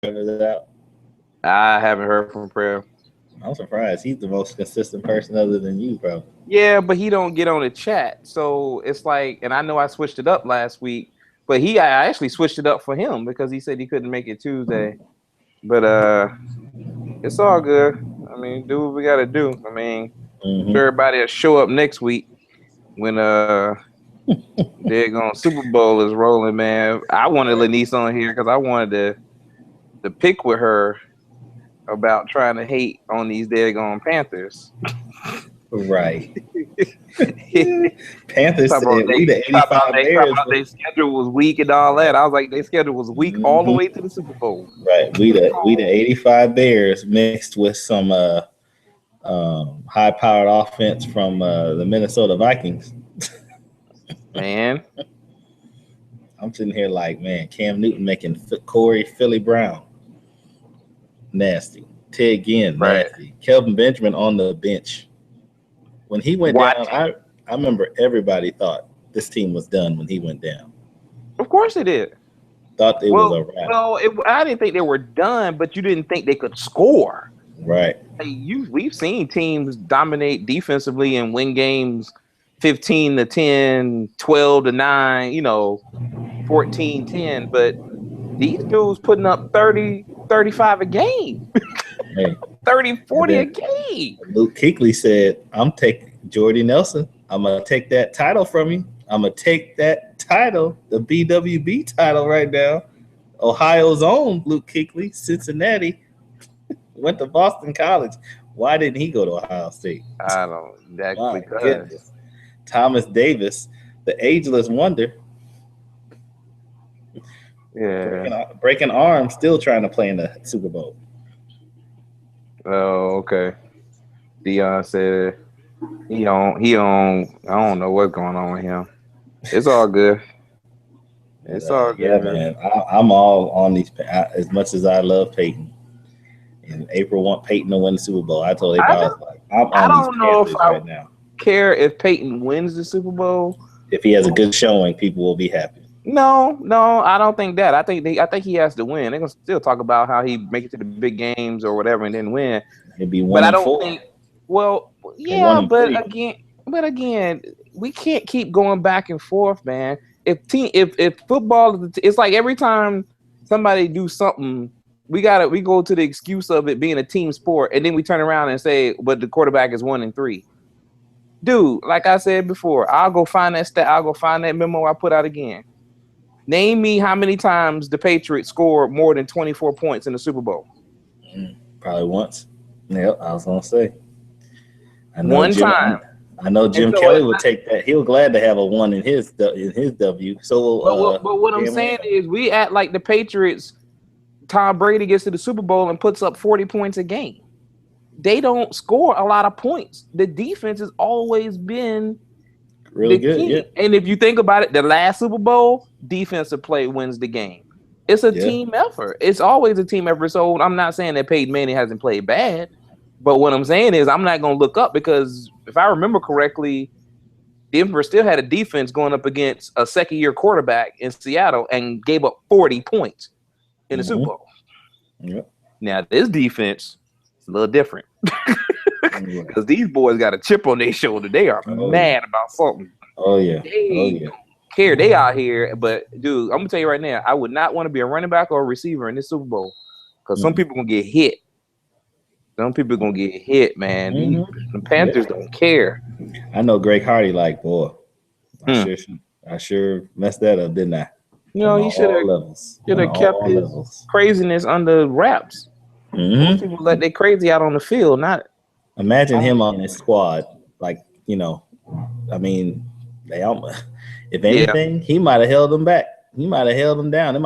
out? I haven't heard from Prayer. I'm surprised. He's the most consistent person other than you, bro. Yeah, but he don't get on the chat, so it's like, and I know I switched it up last week, but I actually switched it up for him because he said he couldn't make it Tuesday. But it's all good. I mean, do what we got to do. I mean, sure, everybody will show up next week when they're going Super Bowl is rolling, man. I wanted Lanice on here because I wanted to pick with her about trying to hate on these daggone Panthers. Right. Panthers said we the 85 Bears. Their schedule was weak and all that. I was like, their schedule was weak all the way to the Super Bowl. Right. We the 85 Bears mixed with some high-powered offense from the Minnesota Vikings. Man. I'm sitting here like, man, Cam Newton making Corey Philly Brown nasty. Ted Ginn nasty. Kelvin Benjamin on the bench. When he went down, I remember everybody thought this team was done when he went down. Of course they did. Thought it was a wrap. No, I didn't think they were done, but you didn't think they could score. Right. We've seen teams dominate defensively and win games 15-10, 12-9, 14-10, but these dudes putting up 30, 35 a game. Hey. 30, 40 a game. Luke Kuechly said, I'm taking Jordy Nelson. I'm going to take that title from you. I'm going to take that title, the BWB title right now. Ohio's own Luke Kuechly, Cincinnati, went to Boston College. Why didn't he go to Ohio State? I don't. That's because. Thomas Davis, the ageless wonder. Yeah. Breaking arms, still trying to play in the Super Bowl. Oh, okay. Dion said he on. I don't know what's going on with him. It's all good. It's all good. Yeah, man. I'm all on these. As much as I love Peyton, and April want Peyton to win the Super Bowl. I told April, I was like, I'm on these Panthers right now. Care if Peyton wins the Super Bowl. If he has a good showing, people will be happy. No, I don't think that. I think he has to win. They're gonna still talk about how he make it to the big games or whatever and then win. It'd be 1 and 4. But I don't think. Well, yeah, but again, we can't keep going back and forth, man. If football, it's like every time somebody do something, we go to the excuse of it being a team sport, and then we turn around and say, but the quarterback is 1 and 3. Dude, like I said before, I'll go find that stat. I'll go find that memo I put out again. Name me how many times the Patriots scored more than 24 points in the Super Bowl. Probably once. Yep, I was gonna say. One time. I know Jim Kelly would take that. He was glad to have a 1 in his W. So, but what I'm saying is, we act like the Patriots. Tom Brady gets to the Super Bowl and puts up 40 points a game. They don't score a lot of points. The defense has always been really good. Yeah. And if you think about it, the last Super Bowl, defensive play wins the game. It's a team effort. It's always a team effort. So I'm not saying that Peyton Manning hasn't played bad, but what I'm saying is I'm not going to look up because if I remember correctly, Denver still had a defense going up against a second-year quarterback in Seattle and gave up 40 points in the Super Bowl. Yep. Now, this defense is a little different because these boys got a chip on their shoulder. They are mad about something. Oh, yeah. They don't care. They out here. But, dude, I'm going to tell you right now, I would not want to be a running back or a receiver in this Super Bowl because some people going to get hit. Some people going to get hit, man. The Panthers don't care. I know Greg Hardy like, boy, I sure messed that up, didn't I? He should have kept his craziness under wraps. Most people let their crazy out on the field, not. Imagine him on his squad. Like, I mean, if anything, he might have held them back. He might have held them down.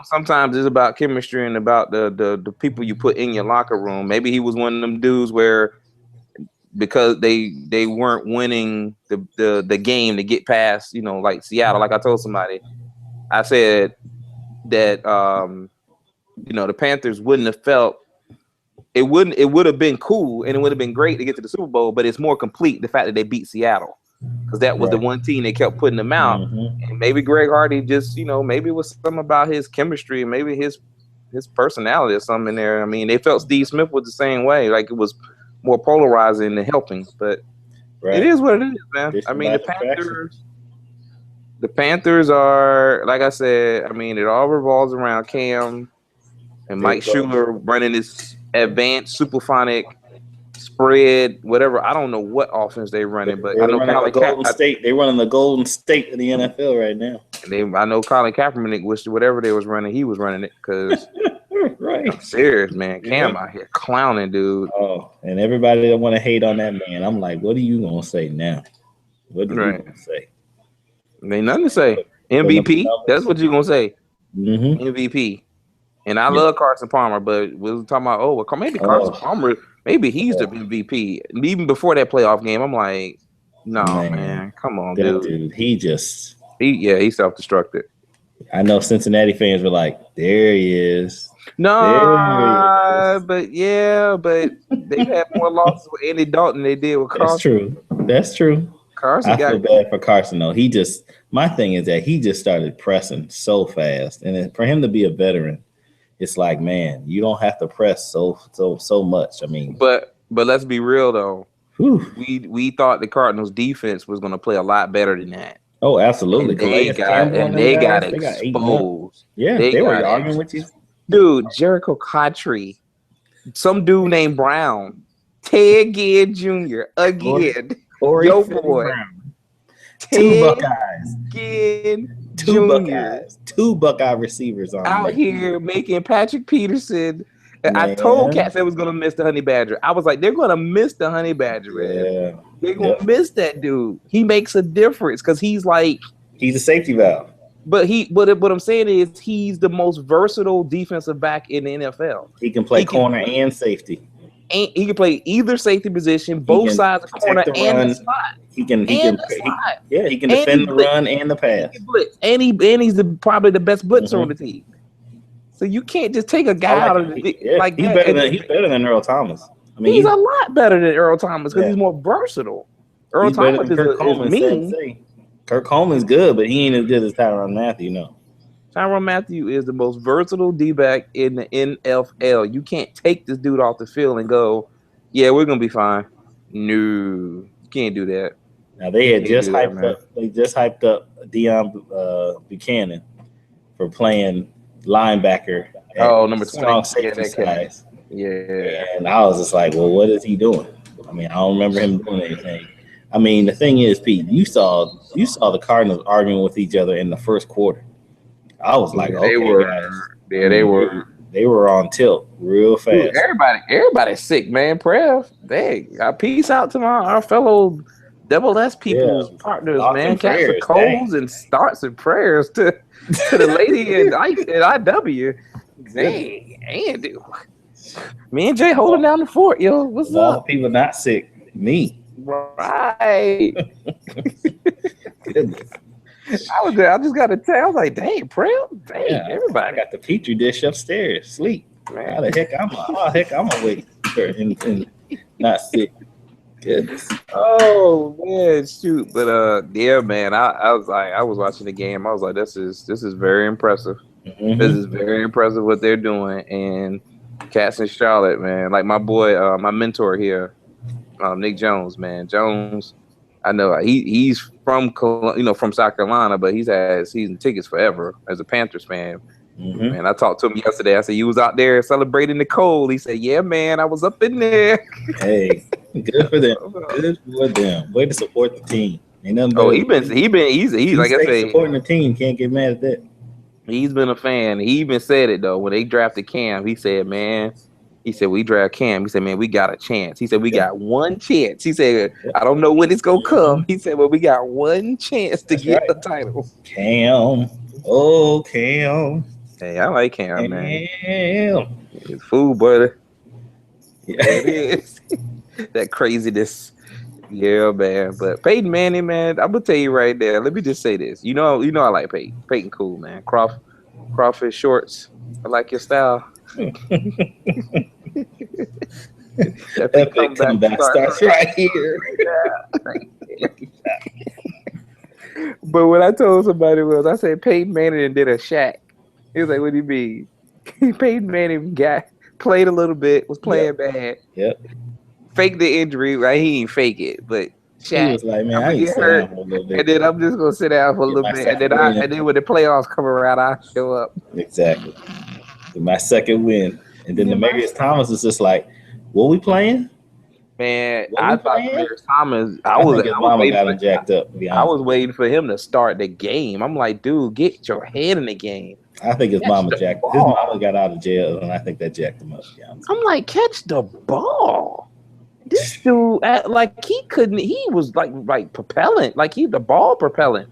Sometimes it's about chemistry and about the people you put in your locker room. Maybe he was one of them dudes where because they weren't winning the game to get past, like Seattle. Like I told somebody, I said that the Panthers wouldn't have felt it would have been cool and it would have been great to get to the Super Bowl, but it's more complete the fact that they beat Seattle. Because that was the one team that kept putting them out. And maybe Greg Hardy just, maybe it was something about his chemistry and maybe his his personality or something in there. I mean, they felt Steve Smith was the same way, like it was more polarizing than helping. But it is what it is, man. I mean, the Panthers are, like I said, I mean, it all revolves around Cam and Mike Schuler running this advanced superphonic spread, whatever. I don't know what offense they're running, but I know Golden State. They're running the Golden State of the NFL right now. I know Colin Kaepernick wished whatever they was running, he was running it because right. I'm serious, man. Cam out here clowning, dude. Oh, and everybody that want to hate on that man, I'm like, what are you gonna say now? What are you gonna say? Ain't nothing to say. MVP. That's what you're gonna say. Mm-hmm. MVP. And I love Carson Palmer, but we were talking about maybe Carson Palmer, maybe he's the MVP. And even before that playoff game, I'm like, no, man, come on, dude. He self-destructed. I know Cincinnati fans were like, there he is. No, but they had more losses with Andy Dalton than they did with Carson. That's true. Carson I feel bad for Carson though. My thing is that he just started pressing so fast, and for him to be a veteran, it's like, man, you don't have to press so much. I mean, but let's be real though. We thought the Cardinals defense was going to play a lot better than that. Oh, absolutely. They got exposed. They were arguing with you, dude. Jericho Cottree, some dude named Brown, Ted Ginn Jr. again. Yo boy. Brown. Two Buckeyes. Two Buckeye receivers out here making Patrick Peterson. Man. I told Cats they was gonna miss the Honey Badger. I was like, they're gonna miss the Honey Badger, man. Yeah. They're gonna miss that dude. He makes a difference because he's a safety valve. But what I'm saying is he's the most versatile defensive back in the NFL. He can play corner and safety. And he can play either safety position, both sides of the corner and the slot. He can defend the run and the pass. And he's probably the best blitzer on the team. So you can't just take a guy out of the He's better than Earl Thomas. I mean, he's a lot better than Earl Thomas because he's more versatile. Earl Thomas is mean. Kirk Coleman's good, but he ain't as good as Tyrann Mathieu, Tyrann Mathieu is the most versatile D-back in the NFL. You can't take this dude off the field and go, yeah, we're going to be fine. No, you can't do that. Now, they just hyped up Deion Buchanan for playing linebacker. Number 20. Size. Yeah. And I was just like, well, what is he doing? I mean, I don't remember him doing anything. I mean, the thing is, Pete, you saw the Cardinals arguing with each other in the first quarter. I was like, they were on tilt real fast. Dude, everybody's sick, man. Peace out to our fellow Double S people's partners, man. Cats and colds and starts and prayers to the lady in IW. Dang, dude. Me and Jay holding down the fort, yo. What's up? People not sick. Me. Right. Goodness. I just got to tell. I was like, dang, everybody. I got the petri dish upstairs. Sleep. Man. How the heck I'm awake and not sick. Goodness. Oh man, shoot. But yeah, man. I was watching the game. I was like, this is very impressive. Mm-hmm. This is very impressive what they're doing. And Cats in Charlotte, man. Like my boy, my mentor here, Nick Jones, man. Jones, I know he's from South Carolina, but he's had season tickets forever as a Panthers fan. Mm-hmm. And I talked to him yesterday. I said, you was out there celebrating the cold. He said, yeah, man, I was up in there. Hey, good for them. Good for them. Way to support the team. Ain't nothing. Oh, he's like I said, supporting the team. Can't get mad at that. He's been a fan. He even said it though when they drafted Cam. He said, man. He said, we draft Cam. He said, man, we got a chance. He said, we got one chance. He said, I don't know when it's going to come. He said, well, we got one chance to get the title. Cam. Oh, Cam. Hey, I like Cam, man. It's food, brother. Yeah, it is. That craziness. Yeah, man. But Peyton Manning, man, I'm going to tell you right there. Let me just say this. You know I like Peyton. Peyton cool, man. Crawfish shorts. I like your style. Epic comeback starts right here. But what I told somebody was, I said Peyton Manning did a Shaq. He was like, "What do you mean?" Peyton Manning played a little bit, was playing bad. Yep. Faked the injury, right? He didn't fake it, but He Shaq, was like, man, I'm I gonna need to get sit hurt, down for a little and bit. then I'm just gonna sit down for a Get little my bit, and second win. then when the playoffs come around, I show up. Exactly. Get my second win. And then Get my Demarius Thomas is just like, what we playing? Man, What I we thought playing? Demarius Thomas. I think his mama got him jacked up, to be I honest. was waiting for him to start the game. I'm like, dude, get your head in the game. I think his Catch mama the jacked. ball. His mama got out of jail, and I think that jacked him up. To be honest. I'm like, catch the ball. This dude, like he couldn't. He was like propellant, like he the ball propellant.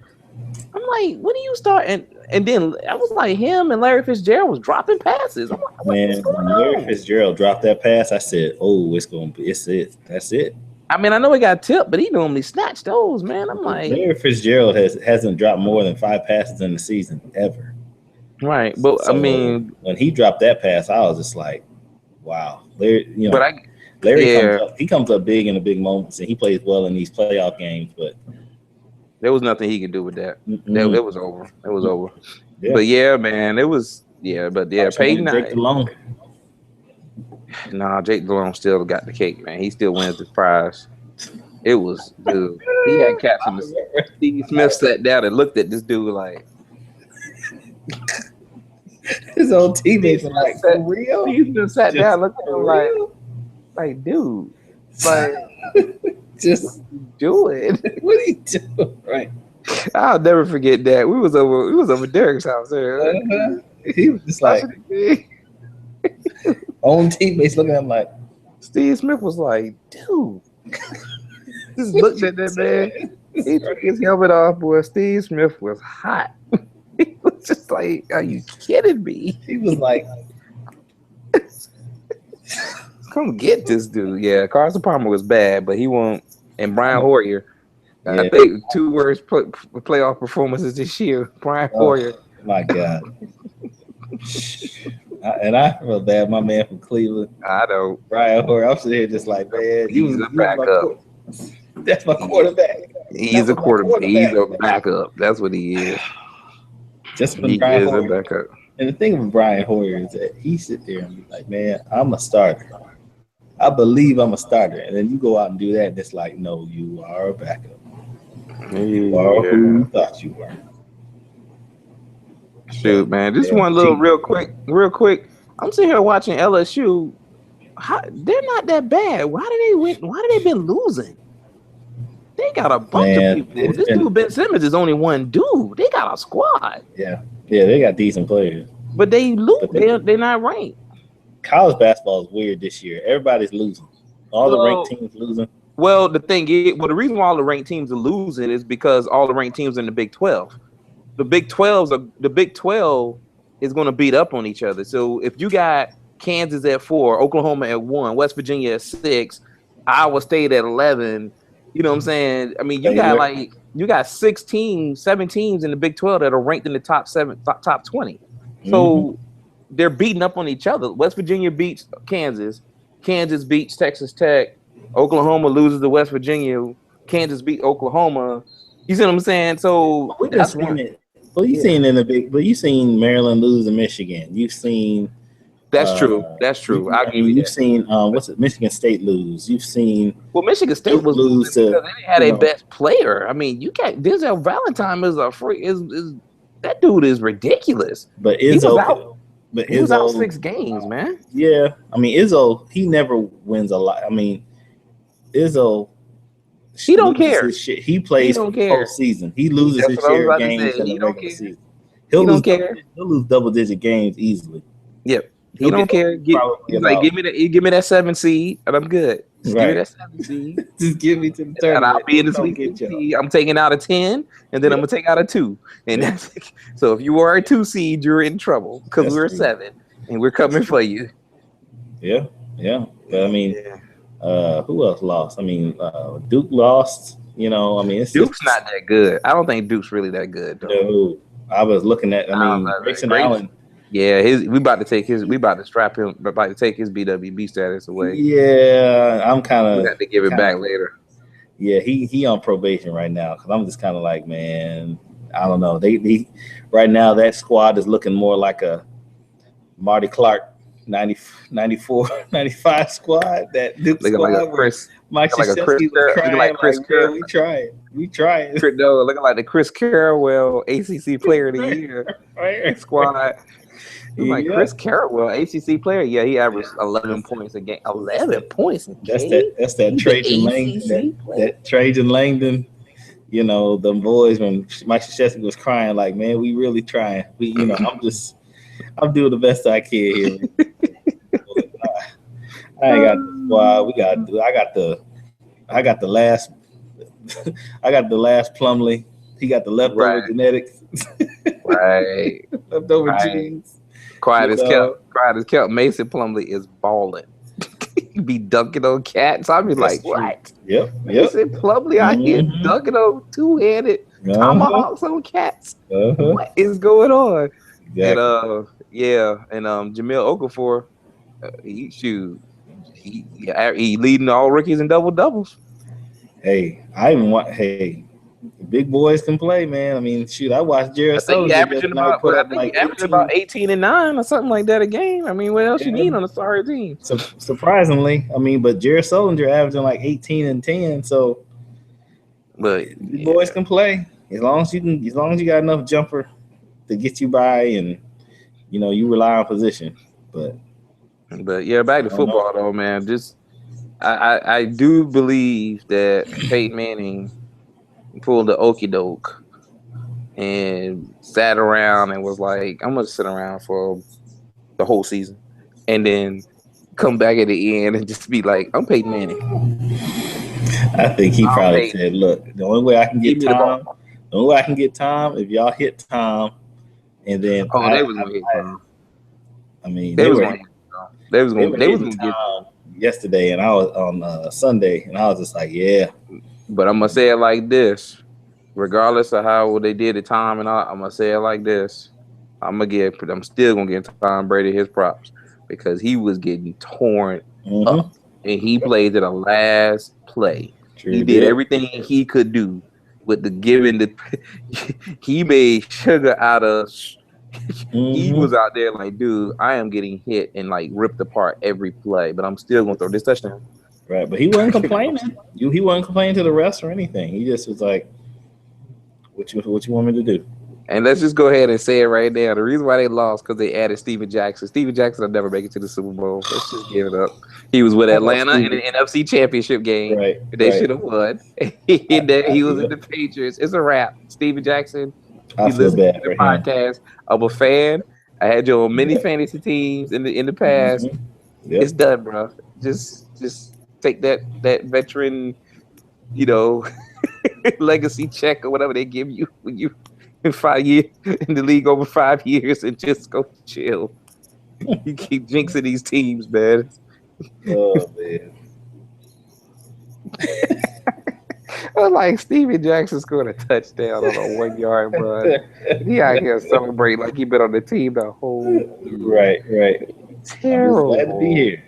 I'm like, when do you start? And then I was like, him and Larry Fitzgerald was dropping passes. I'm like, Man, when Larry Fitzgerald dropped that pass, I said, "Oh, it's it. That's it." I mean, I know he got tipped, but he normally snatched those, man. I'm like, Larry Fitzgerald hasn't dropped more than 5 passes in the season ever. Right, but So I mean, when he dropped that pass, I was just like, "Wow, Larry." You know, but Larry comes up big in the big moments, and he plays well in these playoff games. But there was nothing he could do with that. It was over. It was over. Yeah. But yeah, man, it was. Yeah, but yeah, Peyton. Jake Delhomme. Nah, Jake Delhomme still got the cake, man. He still wins the prize. It was, dude. He had captain. Steve Smith sat down and looked at this dude like. His old teammates were like, for real? Steve Smith sat down, looked at him like, dude, like, just do it. What are you doing? Right. I'll never forget that. We was over Derek's house there. He was just like, own teammates looking at him like, Steve Smith was like, dude. Just looked at that man. He took his helmet off, boy. Steve Smith was hot. He was just like, are you kidding me? He was like, come get this dude. Yeah, Carson Palmer was bad, but he won't. And Brian Hoyer. Yeah. I think 2 words playoff performances this year. Brian Hoyer. My God. And I feel bad. My man from Cleveland. I know. Brian Hoyer. I'm sitting here just like, man, he's a backup. That's my quarterback. He's a quarterback. He's a backup. That's what he is. Just when Brian Hoyer. And the thing with Brian Hoyer is that he sit there and be like, man, I'm a starter. I believe I'm a starter. And then you go out and do that, and it's like, no, you are a backup. You are who you thought you were. Shoot, man. Just one little real quick. I'm sitting here watching LSU. They're not that bad. Why do they win? Why do they been losing? They got a bunch of people. This dude Ben Simmons is only one dude. They got a squad. Yeah, they got decent players. But they lose. They're not ranked. College basketball is weird this year. Everybody's losing. All the ranked teams losing. Well, the thing is, the reason why all the ranked teams are losing is because all the ranked teams are in the Big 12. The Big 12 is going to beat up on each other. So if you got Kansas at 4, Oklahoma at 1, West Virginia at 6, Iowa State at 11, you know what I'm saying? I mean, you got 6 teams, 7 teams in the Big 12 that are ranked in the top 20. So they're beating up on each other. West Virginia beats Kansas. Kansas beats Texas Tech. Oklahoma loses to West Virginia. Kansas beat Oklahoma. You see what I'm saying? So that's one. Well, you've seen Maryland lose to Michigan. You've seen That's true. I'll give you that. You've seen Michigan State lose. You've seen Michigan State was lose to, because they had a best player. I mean, you can't. Denzel Valentine is a free. Is that dude is ridiculous? But he was out. But he was out 6 games, man. Yeah, I mean Izzo. He never wins a lot. I mean Izzo. He don't care. He plays whole season. He loses his share of games in the regular season. He'll lose double-digit games easily. Yep. He don't care. He's like, give me that 7 seed, and I'm good. Just give me that 7 seed. Just give me to the tournament. And I'll be in the Sweet 16. I'm taking out a 10, and then I'm gonna take out a 2. And that's so if you are a 2 seed, you're in trouble because we're 7, and we're coming for you. Yeah. But I mean, who else lost? I mean, Duke lost. You know, I mean, Duke's not that good. I don't think Duke's really that good, though. No, I was looking at. I mean, Grayson Allen. Yeah, we about to strap him. We're about to take his BWB status away. Yeah, I'm kind of. We have to give it back later. Yeah, he on probation right now because I'm just kind of like, man, I don't know. They right now that squad is looking more like a Marty Clark 90, 94, 95 squad, that Duke looking like a squad where Mike Krzyzewski was looking crying like Chris like, man, Carroll. we trying. No, looking like the Chris Carroll ACC Player of the Year Right. squad. Looking like Yeah. Chris Carroll, ACC player. Yeah, he averaged 11 points a game. 11 points a game. That's that Trajan Langdon. That Trajan Langdon. You know, the boys when Mike Krzyzewski was crying like, man, we really trying. I'm doing the best I can here. I ain't got the squad. I got the last I got the last Plumlee. He got the leftover genetics. Right. Leftover genes. Quiet as kept. Mason Plumlee is balling. He be dunking on cats. I be like, what? Yep. Mason Plumlee out here dunking on two-handed tomahawks on cats. What is going on? Exactly. And Jamil Okafor, he leading all rookies in double doubles. Hey, big boys can play, man. I mean, shoot, I watched Jared Sullivan. I think he averaging about 18 and 9 or something like that a game. I mean, what else you need on a sorry team? Surprisingly, I mean, but Jared Sullivan averaging like 18 and 10. So, but big boys can play as long as you got enough jumper to get you by, and you rely on position. But yeah, back to football though, man. Just I do believe that Peyton Manning pulled the okie doke and sat around and was like, I'm gonna sit around for the whole season and then come back at the end and just be like, I'm Peyton Manning. I think he probably said, look, the only way I can get Tom, if y'all hit Tom, and then they was gonna hit Tom. I mean, they was gonna get Tom yesterday, and I was on Sunday, and I was just like, yeah. But I'm gonna say it like this, regardless of how they did it, Tom and I'm gonna say it like this. I'm still gonna give Tom Brady his props because he was getting torn up, and he played to the last play. He did everything he could do with the giving. He made sugar out of. He was out there like, dude, I am getting hit and like ripped apart every play, but I'm still gonna throw this touchdown. Right, but he wasn't complaining. He wasn't complaining to the refs or anything. He just was like, "What you want me to do?" And let's just go ahead and say it right now. The reason why they lost because they added Steven Jackson. Steven Jackson will never make it to the Super Bowl. Let's just give it up. He was with Atlanta in the NFC Championship game. Right, they should have won. He was in the Patriots. It's a wrap. Steven Jackson. I feel bad for him. Podcast. I'm a fan. I had you on many fantasy teams in the past. Yep. It's done, bro. Just take that veteran, legacy check or whatever they give you when you in 5 years in the league over 5 years and just go chill. You keep jinxing these teams, man. Oh man. I was like, Steven Jackson scored a touchdown on a 1 yard run. He out here celebrating like he been on the team the whole year. Right. Terrible. I'm glad to be here.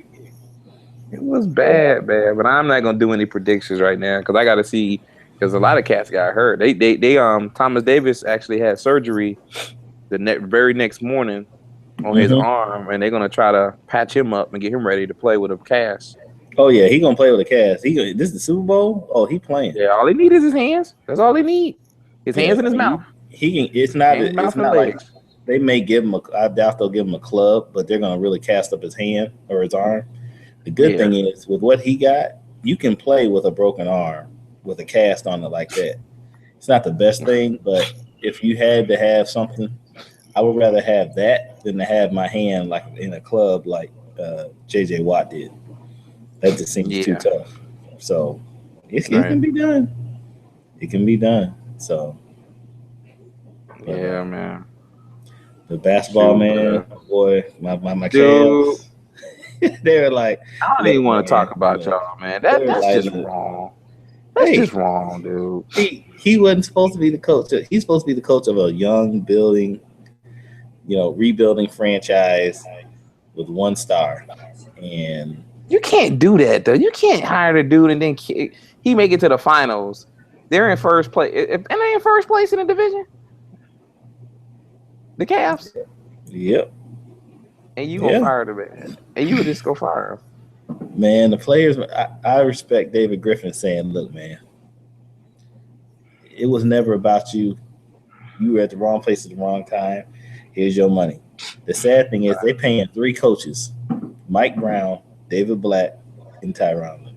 It was bad, man. But I'm not gonna do any predictions right now because I got to see. Because a lot of cats got hurt. They Thomas Davis actually had surgery the very next morning on his arm, and they're gonna try to patch him up and get him ready to play with a cast. Oh yeah, he gonna play with a cast. This is the Super Bowl. Oh, he playing. Yeah, all he need is his hands. That's all he need. His hands and his mouth. He can. It's not like they may give him I doubt they'll give him a club, but they're gonna really cast up his hand or his arm. The good thing is with what he got, you can play with a broken arm with a cast on it like that. It's not the best thing, but if you had to have something, I would rather have that than to have my hand like in a club like JJ Watt did. That just seems too tough. So it can be done. It can be done. So man. The basketball boy, my Cavs. They were like, I don't even want to talk about y'all, man. That's just wrong. That's just wrong, dude. He wasn't supposed to be the coach. He's supposed to be the coach of a young rebuilding franchise with one star. And you can't do that, though. You can't hire the dude and then he make it to the finals. They're in first place. And they in first place in the division? The Cavs? Yep. and you gonna Yeah, fire the man, and you would just go fire him. man. The players, I respect David Griffin saying, "Look, man, it was never about you. You were at the wrong place at the wrong time. Here's your money." The sad thing is they paying three coaches: Mike Brown, David Black, and Tyronn Lue.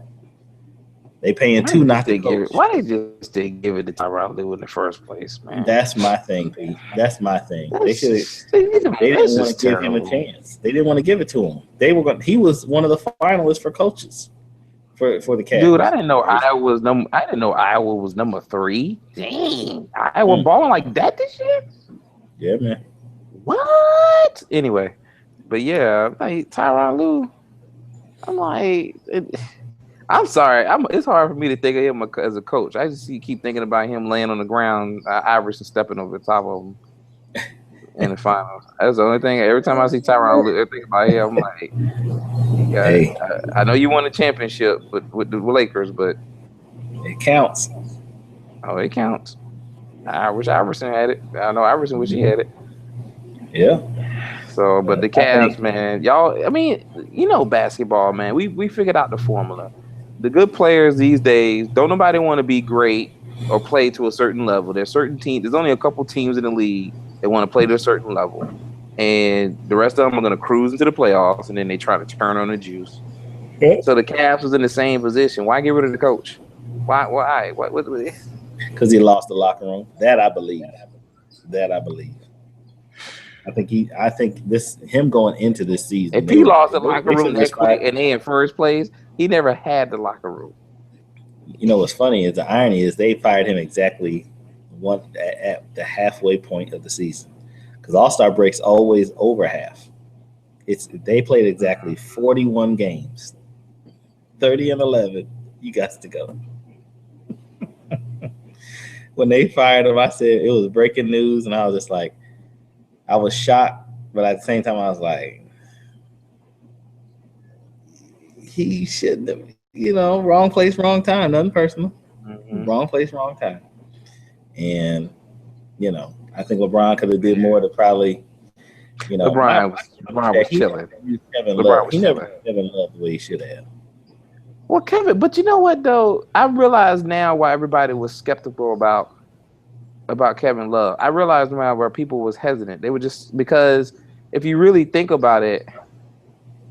They paying two not to coach. Why they just didn't give it to Tyronn Lue in the first place, man? That's my thing, Pete. That's my thing. They should. They That's didn't want to just give him a terrible. chance. They didn't want to give it to him. They were going. He was one of the finalists for coaches for the Cavs. Dude, I didn't know Iowa was number 3. Dang, Iowa balling like that this year. Yeah, man. What? Anyway, but yeah, like Tyronn Lue, I'm like, I'm sorry, it's hard for me to think of him as a coach. I just keep thinking about him laying on the ground, Iverson stepping over the top of him in the finals. That's the only thing. Every time I see Tyronn Lue, I think about him. I'm like, yeah, Hey, I know you won a championship with the Lakers, but it counts. oh, it counts. I wish Iverson had it. I know Iverson wish he had it. Yeah. So, but the Cavs, man, y'all. I mean, you know, basketball, man. We figured out the formula. The good players these days don't nobody want to be great or play to a certain level. There's certain teams. There's only a couple teams in the league that want to play to a certain level, and the rest of them are going to cruise into the playoffs, and then they try to turn on the juice. Yeah. So the Cavs was in the same position. Why get rid of the coach? Why? What? Because he lost the locker room. That I believe. I think him going into this season. If he lost the locker room that quick and they in first place, he never had the locker room. You know what's funny is the irony is they fired him exactly at the halfway point of the season, because All-Star break's always over half. They played exactly 41 games, 30-11. You got to go. When they fired him, I said it was breaking news, and I was just like, I was shocked, but at the same time, I was like, he shouldn't have, wrong place, wrong time. Nothing personal. Mm-hmm. Wrong place, wrong time. And, I think LeBron could have did more to probably, LeBron was chilling. He never Kevin Love the way he should have. Well, Kevin, but you know what, though? I realize now why everybody was skeptical about Kevin Love. I realize now where people was hesitant. They were just because if you really think about it,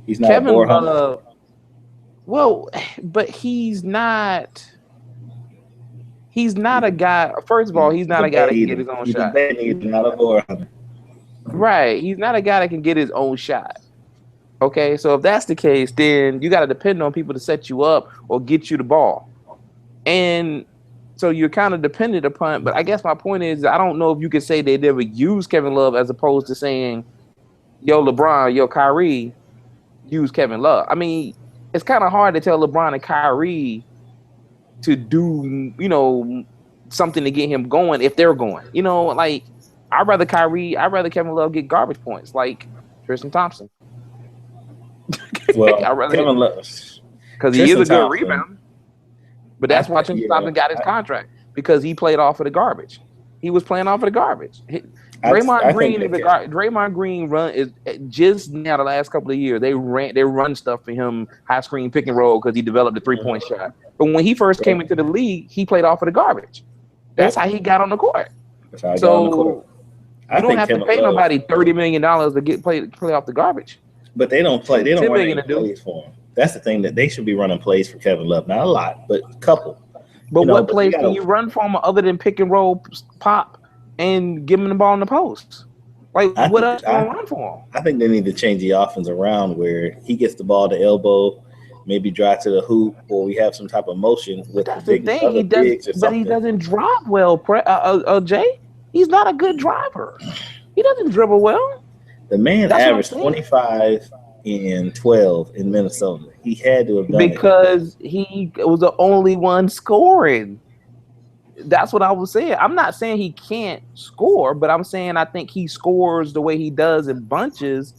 he's not Kevin Love. Well, but he's not a guy. First of all, he's not a guy that can get his own shot. He's not a bore hunter. Right. He's not a guy that can get his own shot. Okay, so if that's the case, then you got to depend on people to set you up or get you the ball. And so you're kind of dependent upon, but I guess my point is, I don't know if you could say they never used Kevin Love as opposed to saying, yo, LeBron, yo, Kyrie, use Kevin Love. I mean, it's kind of hard to tell LeBron and Kyrie to do, something to get him going if they're going. Like, I'd rather Kevin Love get garbage points like Tristan Thompson. Well, Kevin Love, because he is a good rebounder. But that's why Tristan Thompson got his contract, because he played off of the garbage. He was playing off of the garbage. Draymond Green is just now the last couple of years they run stuff for him, high screen pick and roll, because he developed a 3-point shot. But when he first came into the league, he played off of the garbage. That's how he got on the court. So you don't have to pay nobody $30 million to play off the garbage. But they don't play. They don't run any plays for him. That's the thing, that they should be running plays for Kevin Love. Not a lot, but a couple. But what plays can you run for him other than pick and roll, pop, and give him the ball in the post? Like, what else can run for him? I think they need to change the offense around where he gets the ball to elbow, maybe drive to the hoop, or we have some type of motion with the thing. He doesn't drive well, Jay. He's not a good driver. He doesn't dribble well. The man averaged 25 and 12 in Minnesota. He had to have done because he was the only one scoring. That's what I was saying. I'm not saying he can't score, but I'm saying I think he scores the way he does in bunches.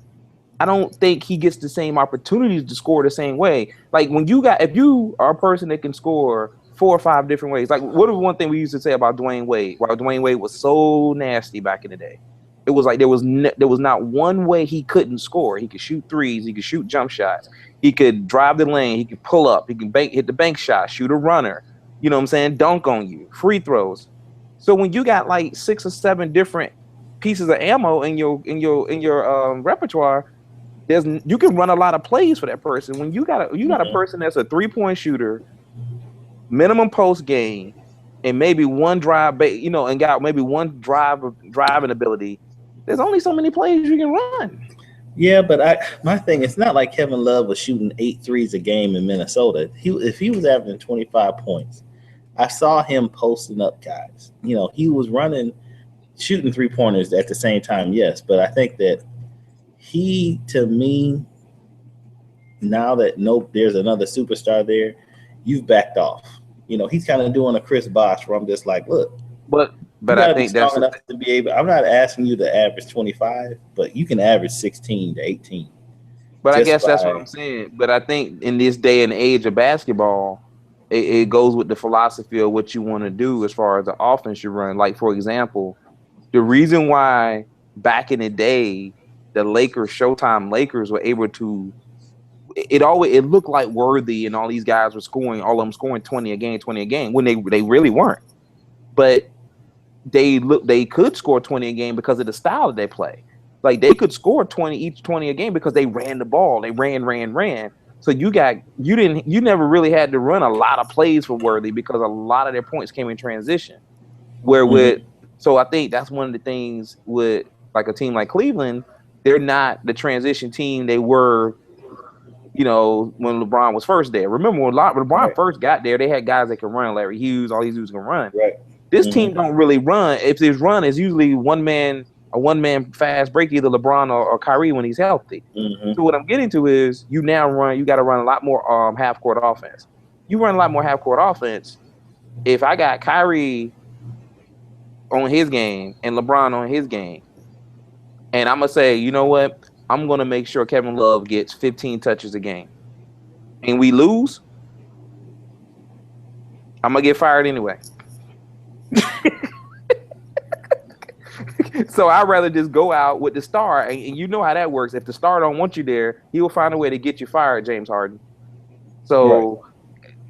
I don't think he gets the same opportunities to score the same way. Like if you are a person that can score 4 or 5 different ways. Like, what was one thing we used to say about Dwayne Wade? While Dwayne Wade was so nasty back in the day. It was like there was not one way he couldn't score. He could shoot threes, he could shoot jump shots, he could drive the lane, he could pull up, he can hit the bank shot, shoot a runner. You know what I'm saying? Dunk on you, free throws. So when you got like 6 or 7 different pieces of ammo in your repertoire, you can run a lot of plays for that person. When you got a person that's a 3-point shooter, minimum post game, and maybe one drive, and got maybe one driving ability. There's only so many plays you can run. Yeah, but my thing, it's not like Kevin Love was shooting 8 threes a game in Minnesota. If he was averaging 25 points, I saw him posting up guys. He was shooting 3-pointers at the same time, yes. But I think that to me, now that there's another superstar there, you've backed off. He's kind of doing a Chris Bosh where I'm just like, look. But I think that's enough to be able. I'm not asking you to average 25, but you can average 16 to 18. But I guess that's what I'm saying. But I think in this day and age of basketball, it goes with the philosophy of what you want to do as far as the offense you run. Like, for example, the reason why back in the day the Showtime Lakers were able to, it looked like Worthy and all these guys were scoring, all of them scoring 20 a game when they really weren't. But they could score 20 a game because of the style that they play. Like, they could score 20 a game because they ran the ball. They ran. So you never really had to run a lot of plays for Worthy because a lot of their points came in transition. So I think that's one of the things with like a team like Cleveland, they're not the transition team they were, when LeBron was first there. Remember when LeBron first got there, they had guys that could run, Larry Hughes, all these dudes can run. Right. This team don't really run. If there's run, it's usually a one man fast break, either LeBron or Kyrie when he's healthy. So what I'm getting to is you got to run a lot more half court offense. You run a lot more half court offense. If I got Kyrie on his game and LeBron on his game, and I'm gonna say, you know what? I'm gonna make sure Kevin Love gets 15 touches a game, and we lose, I'm gonna get fired anyway. So I'd rather just go out with the star, and you know how that works. If the star don't want you there, he will find a way to get you fired, James Harden. So,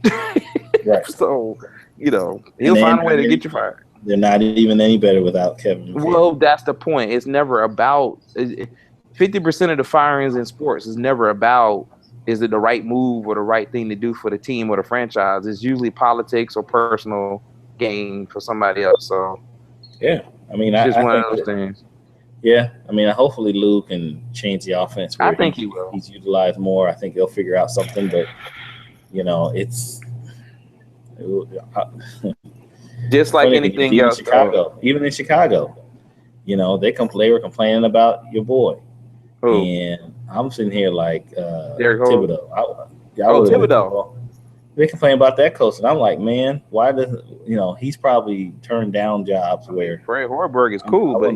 right. So he'll find a way to get you fired. They're not even any better without Kevin. Well, that's the point. It's never about 50% of the firings in sports is never about is it the right move or the right thing to do for the team or the franchise. It's usually politics or personal gain for somebody else. So yeah, I mean, it's just one of those things. Yeah, I mean, hopefully Lou can change the offense. I think he will. He's utilized more. I think they'll figure out something, but it's just like anything else. Even in Chicago, they were complaining about your boy. Who? And I'm sitting here like Thibodeau. Thibodeau. They complain about that coach, and I'm like, man, why doesn't he's probably turned down jobs where Fred Hoiberg is cool, but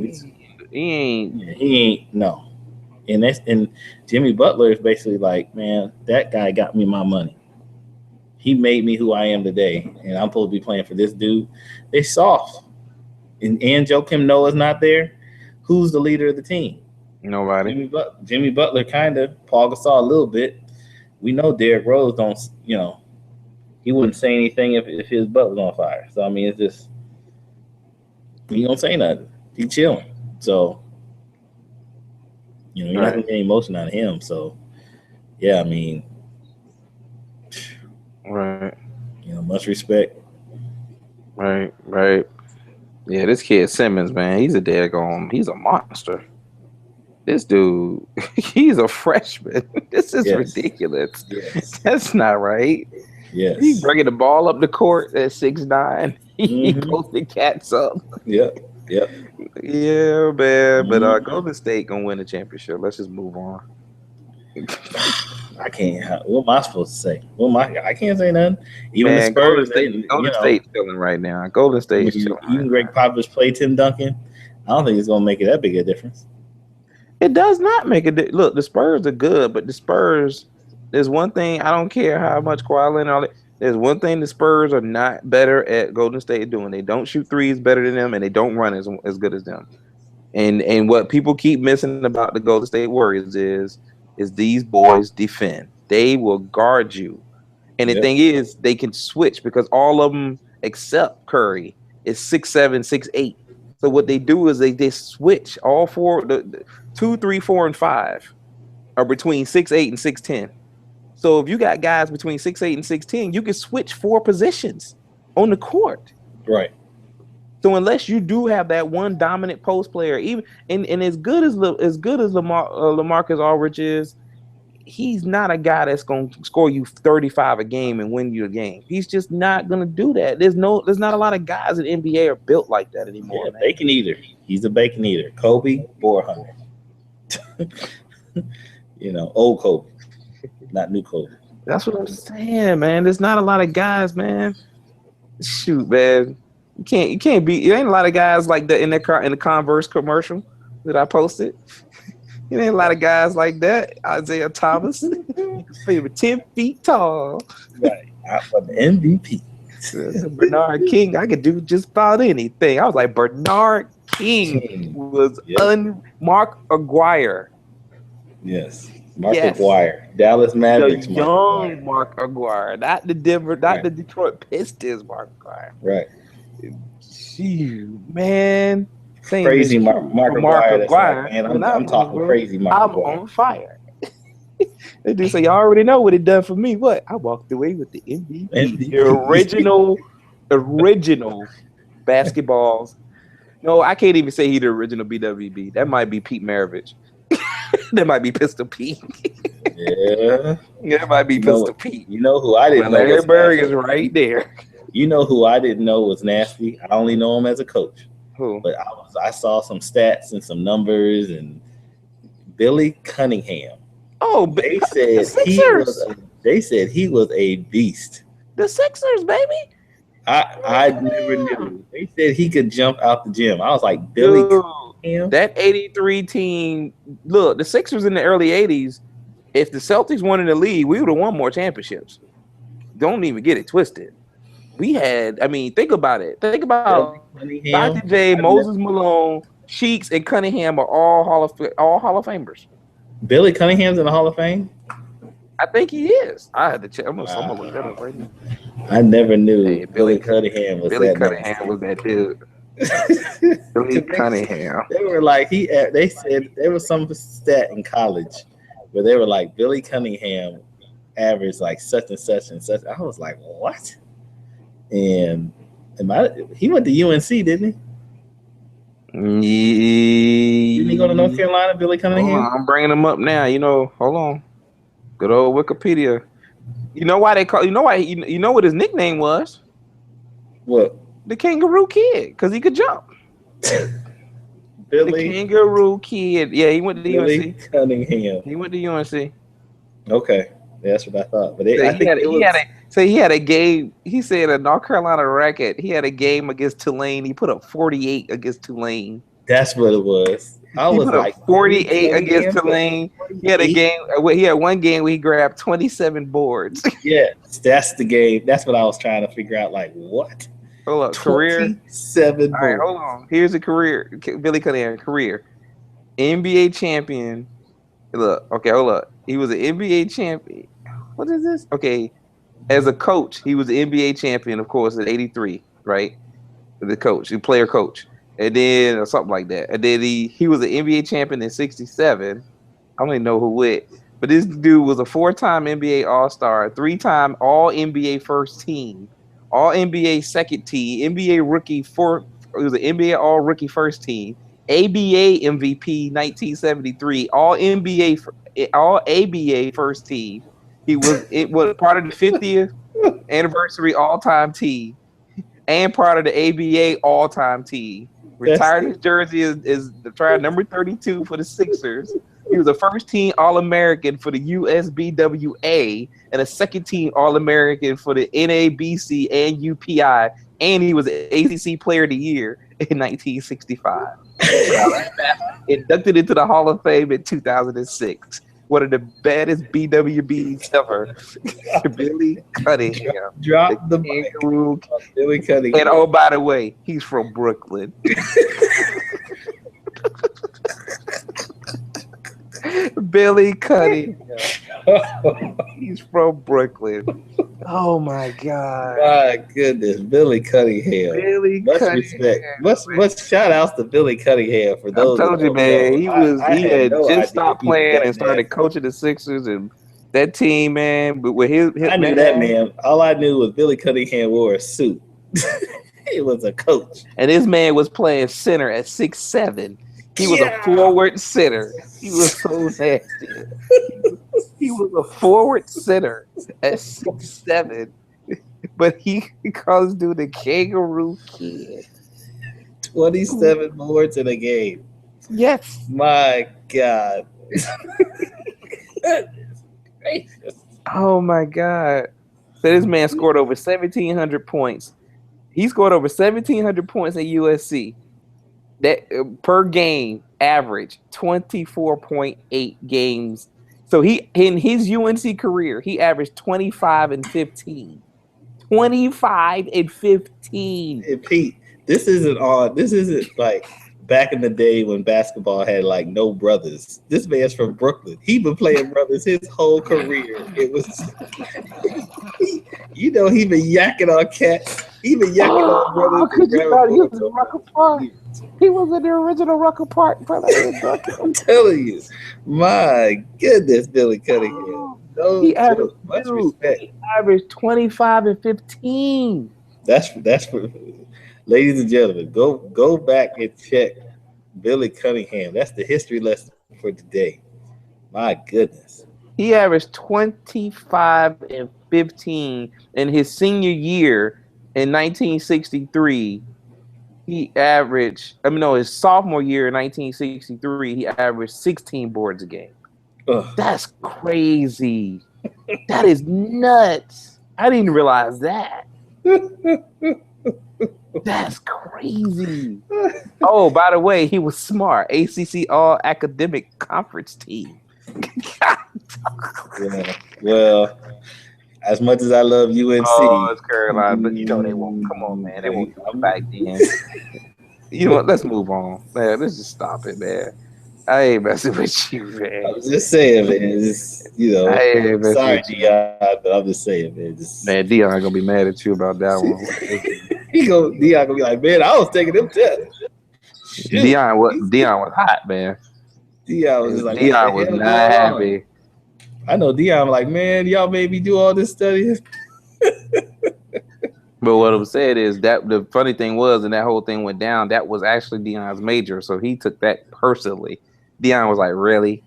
he ain't no. And Jimmy Butler is basically like, man, that guy got me my money. He made me who I am today, and I'm supposed to be playing for this dude. They soft, and Joakim Noah's not there. Who's the leader of the team? Nobody. Jimmy Butler kind of, Paul Gasol a little bit. We know Derrick Rose don't, he wouldn't say anything if his butt was on fire. So, I mean, it's just, he don't say nothing. He chilling. So, you're not going to get any emotion out of him. So, yeah, I mean. Right. Much respect. Right. Yeah, this kid Simmons, man, he's a monster. This dude, he's a freshman. This is ridiculous. Yes. That's not right. Yes. He's bringing the ball up the court at 6'9". He posted cats up. Yep. Yeah, man. But Golden State gonna win the championship. Let's just move on. I can't. What am I supposed to say? I can't say nothing. Even the Spurs, Golden State's chilling right now. Golden State's chilling. Even Greg Popovich play Tim Duncan. I don't think it's gonna make it that big a difference. It does not make a difference. Look, the Spurs are good, but the Spurs, there's one thing, I don't care how much Kawhi Leonard and all that. There's one thing the Spurs are not better at Golden State doing. They don't shoot threes better than them, and they don't run as good as them. And what people keep missing about the Golden State Warriors is these boys defend. They will guard you. And the thing is, they can switch because all of them except Curry is 6'7", 6'8". So what they do is they switch. All four, the 2, 3, 4, and 5 are between 6'8" and 6'10". So if you got guys between 6'8" and 6'10", you can switch 4 positions on the court. Right. So unless you do have that one dominant post player, even and as good as LaMarcus Aldridge is, he's not a guy that's going to score you 35 a game and win you a game. He's just not going to do that. There's not a lot of guys in the NBA are built like that anymore. Yeah, bacon eater. He's a bacon eater. Kobe, boar hunter. Old Kobe, not new Kobe. That's what I'm saying, man. There's not a lot of guys, man. Shoot, man. You can't be. There ain't a lot of guys like that in the Converse commercial that I posted. It ain't a lot of guys like that. Isaiah Thomas, 10 feet tall. Right. Out for the MVP. Bernard King, I could do just about anything. I was like, Bernard King was Mark Aguirre. Yes. Mark Aguirre. Dallas Mavericks. The young Mark Aguirre. Not the Detroit Pistons Mark Aguirre. Right. Shoot, man. Crazy Mark Aguirre. Like, man, I'm talking crazy Mark Aguirre. I'm on fire. They do say, y'all already know what it done for me. What? I walked away with the MVP. The original basketballs. No, I can't even say he the original BWB. That might be Pete Maravich. That might be Pistol Pete. Yeah. That might be Pistol Pete. You know who I didn't know? Larry Bird is right there. You know who I didn't know was nasty? I only know him as a coach. Who? But I saw some stats and some numbers, and Billy Cunningham. Oh, they said he was a beast. The Sixers, baby. I never knew. They said he could jump out the gym. I was like, Billy Cunningham. That 83 team. Look, the Sixers in the early 80s. If the Celtics won in the league, we would have won more championships. Don't even get it twisted. We had, think about it. Think about Dr. J, Moses Malone, Cheeks, and Cunningham are all Hall of Famers. Billy Cunningham's in the Hall of Fame? I think he is. I had to check. I'm gonna look that up right now. I never knew Billy Cunningham was that dude. Billy Cunningham. They were like they said there was some stat in college where they were like Billy Cunningham averaged like such and such and such. I was like, what? And he went to UNC, didn't he? Didn't he go to North Carolina, Billy Cunningham? I'm bringing him up now. Hold on. Good old Wikipedia. You know why they call? You know why? You know what his nickname was? What? The Kangaroo Kid, because he could jump. Billy. The Kangaroo Kid. Yeah, he went to Billy UNC. Cunningham. He went to UNC. Okay. That's what I thought. But he had a game. He said a North Carolina Racket. He had a game against Tulane. He put up 48 against Tulane. That's what it was. I was like 48 against Tulane. He had a game. He had one game where he grabbed 27 boards. Yeah, that's the game. That's what I was trying to figure out. Like what? Hold up, career 27 boards. All right, hold on. Here's a career. Billy Cunningham career. NBA champion. Look, okay, hold up. He was an NBA champion. What is this? Okay, as a coach, he was an NBA champion, of course, at 83, right? The coach, the player coach, and then or something like that. And then he was an NBA champion in 67. I don't even know who went, but this dude was a 4-time NBA All-Star, 3-time All-NBA first team, All-NBA second team, NBA rookie fourth. He was an NBA All-Rookie first team, ABA MVP 1973, All ABA first team. It was part of the 50th anniversary all-time team and part of the ABA all-time team. Retired his jersey is retired number 32 for the Sixers. He was a first team All-American for the USBWA and a second team All-American for the NABC and UPI, and he was an ACC Player of the Year in 1965. Inducted into the Hall of Fame in 2006. One of the baddest BWBs ever. Billy Cunningham. Drop the Kangaroo. Billy Cunningham. And oh, by the way, he's from Brooklyn. Billy Cunningham. He's from Brooklyn. Oh my God. My goodness, Billy Cunningham. Billy Much Cunningham. respect. Much shout outs to Billy Cunningham for I those that told you, don't man. know. I He had had no just idea stopped he was playing that and started nasty. coaching the Sixers, and that team, man. But with his I knew man, that, man. All I knew was Billy Cunningham wore a suit. He was a coach. and this man was playing center at 6'7". He was a forward center. He was so nasty. He was a forward center at 6'7", but he calls dude the Kangaroo Kid. 27 boards in a game. Yes. My God. Gracious. Oh my God. So this man scored over 1,700 points. He scored over 1,700 points at USC. That per game, average 24.8 games. So he in his UNC career, he averaged 25 and 15. 25 and 15. And Pete, this isn't like back in the day when basketball had like no brothers. This man's from Brooklyn. He been playing brothers his whole career. It was he been yakking on cats. He been yakking on brothers and Could you grabbing not use boards the on Rucker brothers. Park? He was in the original Rucker Park, brother. I'm telling you, my goodness, Billy Cunningham. No He averaged, joke. Much respect. he averaged 25 and 15. That's for ladies and gentlemen. Go back and check Billy Cunningham. That's the history lesson for today. My goodness. He averaged 25 and 15 in his senior year in 1963. His sophomore year in 1963, he averaged 16 boards a game. Ugh. That's crazy. That is nuts. I didn't realize that. That's crazy. Oh, by the way, he was smart. ACC All Academic Conference team. Yeah. Well, as much as I love UNC, oh, it's Carolina, but they won't. Come on, man, they won't do it back then. You know what? Let's move on, man. Let's just stop it, man. I ain't messing with you, man. I'm just saying, man. I ain't messing sorry, with you. Dion, but I'm just saying, man. Man, Dion gonna be mad at you about that one. Dion gonna be like, man, I was taking them tests. Dion was hot, man. Dion was just like, Dion was not happy. I know Dion like, man, y'all made me do all this studying. But what I'm saying is that the funny thing was, and that whole thing went down, that was actually Dion's major, so he took that personally. Dion was like, really?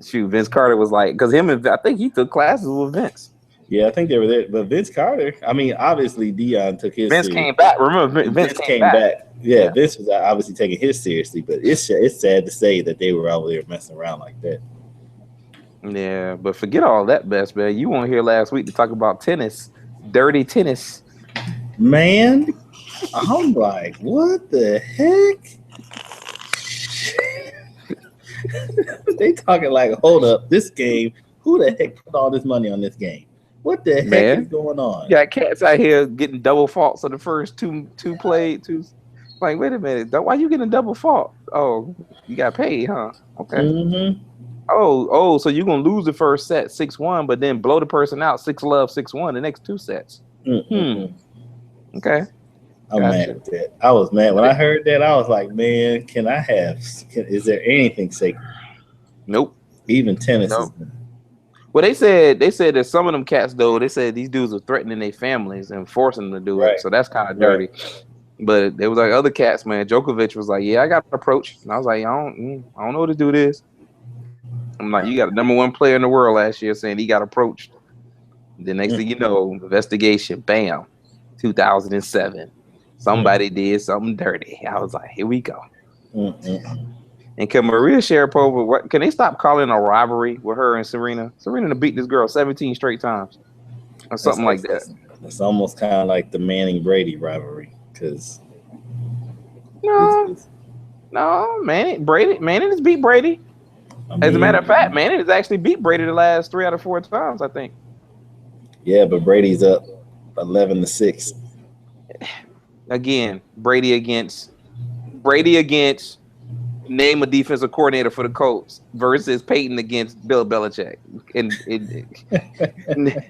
Shoot, Vince Carter was like, because I think he took classes with Vince. Yeah, I think they were there. But Vince Carter, I mean, obviously Dion took his Vince seriously. came back. Remember, Vince came back. Yeah, Vince was obviously taking his seriously, but it's sad to say that they were out there messing around like that. Yeah, but forget all that, best man. You weren't here last week to talk about tennis, dirty tennis. Man, I'm like, what the heck? They talking like, hold up, this game. Who the heck put all this money on this game? What the heck is going on? You got cats out here getting double faults on the first two. Like, wait a minute, why you getting a double fault? Oh, you got paid, huh? Okay. Mm-hmm. Oh, so you're gonna lose the first set 6-1, but then blow the person out 6-love, 6-1 the next two sets. Mm-hmm. Okay. I'm mad at that. I was mad when I heard that. I was like, man, is there anything sacred? Nope. Even tennis is. Well, they said that some of them cats, though, they said these dudes are threatening their families and forcing them to do it. So that's kind of dirty. But there was like other cats, man. Djokovic was like, yeah, I got approached. And I was like, I don't know what to do this. I'm like, you got the number one player in the world last year saying he got approached. The next thing you know, investigation, bam, 2007. Somebody did something dirty. I was like, here we go. And can Maria Sharapova, can they stop calling it a rivalry with her and Serena? Serena beat this girl 17 straight times or something like that. It's almost kind of like the Manning-Brady rivalry because no, Manning has beat Brady. As a matter of fact, Manning has actually beat Brady the last 3 out of 4 times, I think. Yeah, but Brady's up 11-6. Again, Brady against Name a defensive coordinator for the Colts versus Peyton against Bill Belichick, and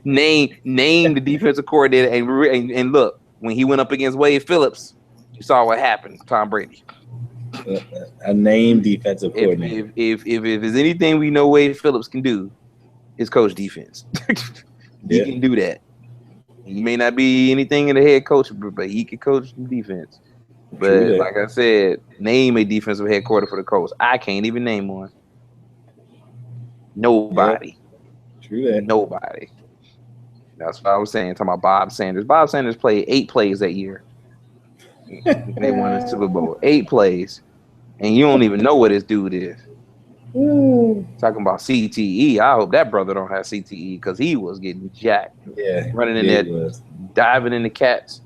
name the defensive coordinator and look when he went up against Wade Phillips, you saw what happened. Tom Brady. A named defensive coordinator. If there's anything we know Wade Phillips can do, is coach defense. He can do that. He may not be anything in the head coach, but he can coach defense. But like I said, name a defensive head coordinator for the Colts. I can't even name one. Nobody. Yeah. True that. Nobody. That's what I was saying. Talking about Bob Sanders. Bob Sanders played 8 plays that year. They won the Super Bowl. 8 plays. And you don't even know what this dude is. Talking about CTE. I hope that brother don't have CTE because he was getting jacked. Yeah. Running in there, diving in the cats.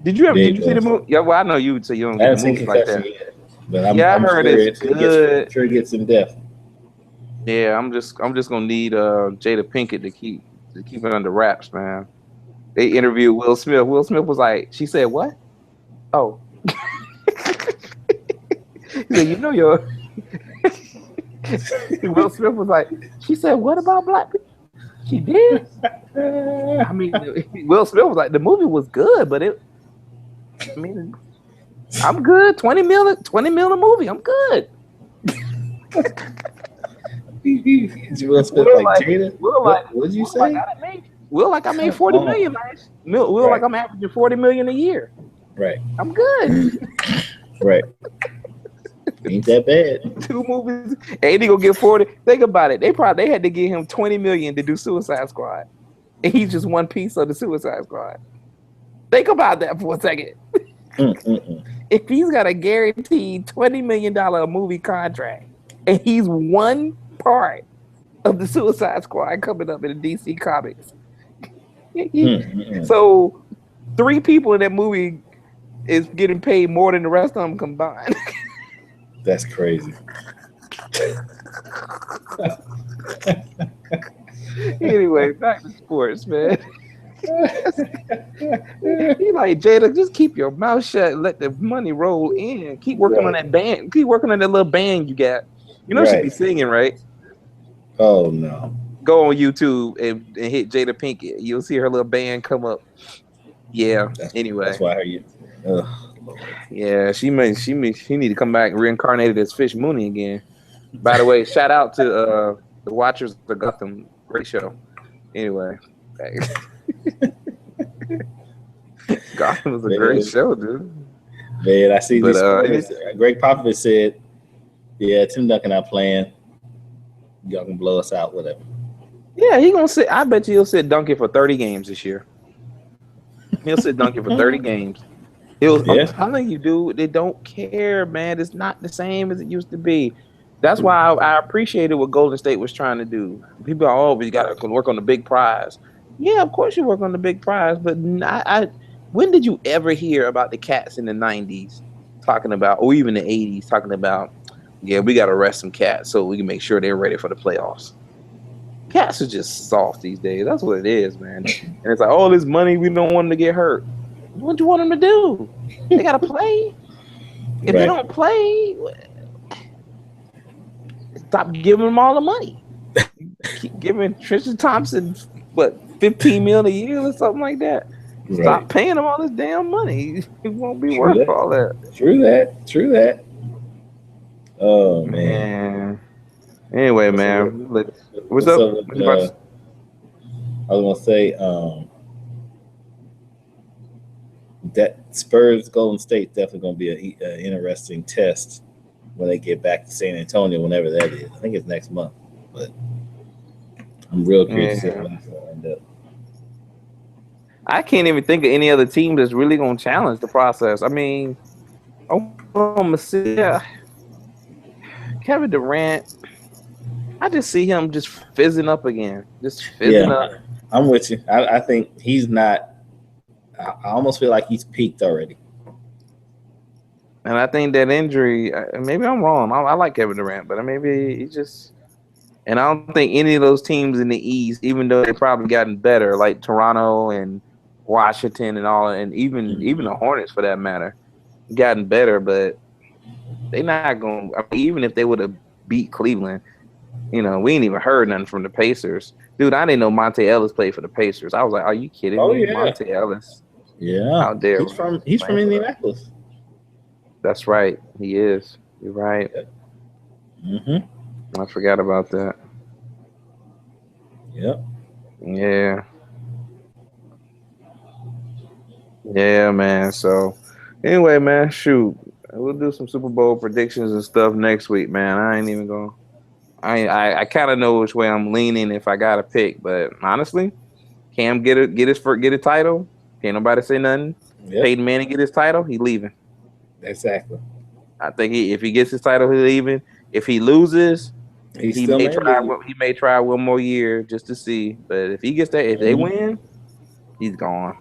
Did you see the movie? Yeah, well, I know you would say you don't get movies like that. Yet, but I'm heard sure it's good. Sure gets in depth. Yeah, I'm just gonna need Jada Pinkett to keep it under wraps, man. They interviewed Will Smith. Will Smith was like, she said, "What? Oh." He said, "You know your." Will Smith was like, she said, "What about black people?" She did. I mean, Will Smith was like, the movie was good, but I'm good. 20 mil a movie. I'm good. Will Smith like Jada? What did you say? I made 40 million. Will like I'm averaging 40 million a year. Right. I'm good. Right. Ain't that bad. 2 movies. Ain't he gonna get 40? Think about it. They had to give him 20 million to do Suicide Squad. And he's just one piece of the Suicide Squad. Think about that for a second. If he's got a guaranteed $20 million movie contract and he's one part of the Suicide Squad coming up in the DC Comics. So 3 people in that movie is getting paid more than the rest of them combined. That's crazy. Anyway, back to sports, man. He like, Jada, just keep your mouth shut and let the money roll in. Keep working on that band. Keep working on that little band you got. You know she be singing, right? Oh no. Go on YouTube and hit Jada Pinkett. You'll see her little band come up. Yeah. Anyway. That's why you. Yeah, she need to come back reincarnated as Fish Mooney again. By the way, shout out to the watchers of Gotham. Great show. Anyway. Gotham was a great show, dude. Man, I see this. Greg Popovich said, "Yeah, Tim Duncan not playing. Y'all can blow us out, whatever." Yeah, he gonna sit. I bet you he'll sit Duncan for 30 games this year. He'll sit Duncan for 30 games. I'm telling you, dude, they don't care, man. It's not the same as it used to be. That's why I appreciated what Golden State was trying to do. People are always got to work on the big prize. Yeah, of course you work on the big prize, but when did you ever hear about the cats in the 90s talking about, or even the 80s talking about, yeah, we got to rest some cats so we can make sure they're ready for the playoffs. Cats are just soft these days. That's what it is, man. And it's like, oh, this money, we don't want them to get hurt. What do you want them to do? They got to play. If they don't play, stop giving them all the money. Keep giving Tristan Thompson, what, $15 million a year or something like that. Stop paying them all this damn money. It won't be worth all that. True that. Oh, man. Anyway, man. What's up? I was going to say, that Spurs Golden State definitely going to be an interesting test when they get back to San Antonio, whenever that is. I think it's next month, but I'm real curious to see how it's going to end up. I can't even think of any other team that's really going to challenge the process. I mean, Oklahoma City, Kevin Durant, I just see him just fizzing up again. Just fizzing up. I'm with you. I think he's not. I almost feel like he's peaked already. And I think that injury, maybe I'm wrong. I like Kevin Durant, but maybe he just – and I don't think any of those teams in the East, even though they've probably gotten better, like Toronto and Washington and all, and even the Hornets for that matter, gotten better. But They not going. I mean, even if they would have beat Cleveland, we ain't even heard nothing from the Pacers. Dude, I didn't know Monte Ellis played for the Pacers. I was like, are you kidding Oh me? yeah, Monte Ellis yeah. out there He's from playing for the. Indianapolis. That's right. He is. You're right. Yep. Mm-hmm. I forgot about that. Yep. Yeah. Yeah, man. So, anyway, man, shoot, we'll do some Super Bowl predictions and stuff next week, man. I ain't even going. I kind of know which way I'm leaning if I got to pick, but honestly, Cam get a title. Can't nobody say nothing. Yep. Peyton Manning get his title, he leaving. Exactly. I think if he gets his title, he leaving. If he loses, He he still may may try. leave. He may try one more year just to see. But if he gets that, if they Mm-hmm. win, he's gone.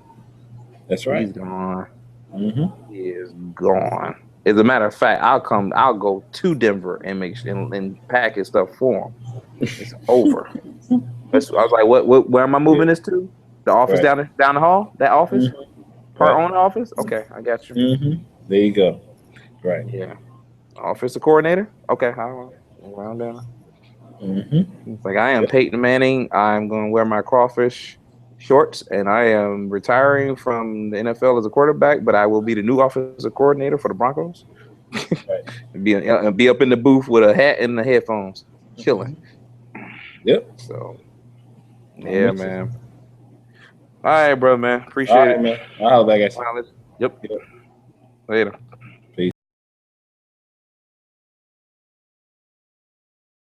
That's right. He's gone. Mm-hmm. He is gone. As a matter of fact, I'll go to Denver and make sure and pack his stuff for him. It's over. I was like, what? Where am I moving this to? The office Right. down the hall. That office, Mm-hmm. part Right. owner office. Okay, I got you. Mm-hmm. There you go. Right. Yeah, office coordinator. Okay, I'll round down. Mm-hmm. It's like I am Yep. Peyton Manning. I'm going to wear my crawfish shorts, and I am retiring from the NFL as a quarterback. But I will be the new offensive coordinator for the Broncos. Right. and be up in the booth with a hat and the headphones, chilling. Yep. So I'm yeah, with you. man. All right, bro, man. All Appreciate right, it. man. I'll have back at you. Yep. Yep. Later.